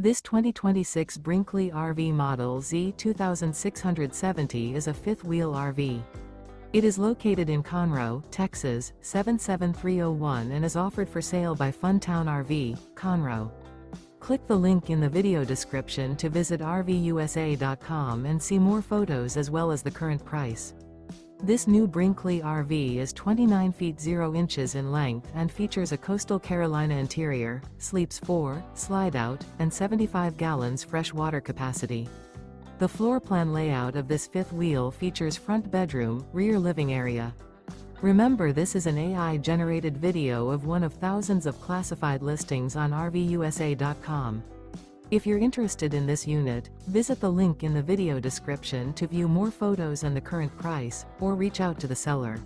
This 2026 Brinkley RV Model Z 2670 is a fifth-wheel RV. It is located in Conroe, Texas, 77301 and is offered for sale by Funtown RV, Conroe. Click the link in the video description to visit RVUSA.com and see more photos as well as the current price. This new Brinkley RV is 29 feet 0 inches in length and features a coastal Carolina interior, sleeps 4, slide-out, and 75 gallons fresh water capacity. The floor plan layout of this fifth wheel features front bedroom, rear living area. Remember, this is an AI-generated video of one of thousands of classified listings on RVUSA.com. If you're interested in this unit, visit the link in the video description to view more photos and the current price, or reach out to the seller.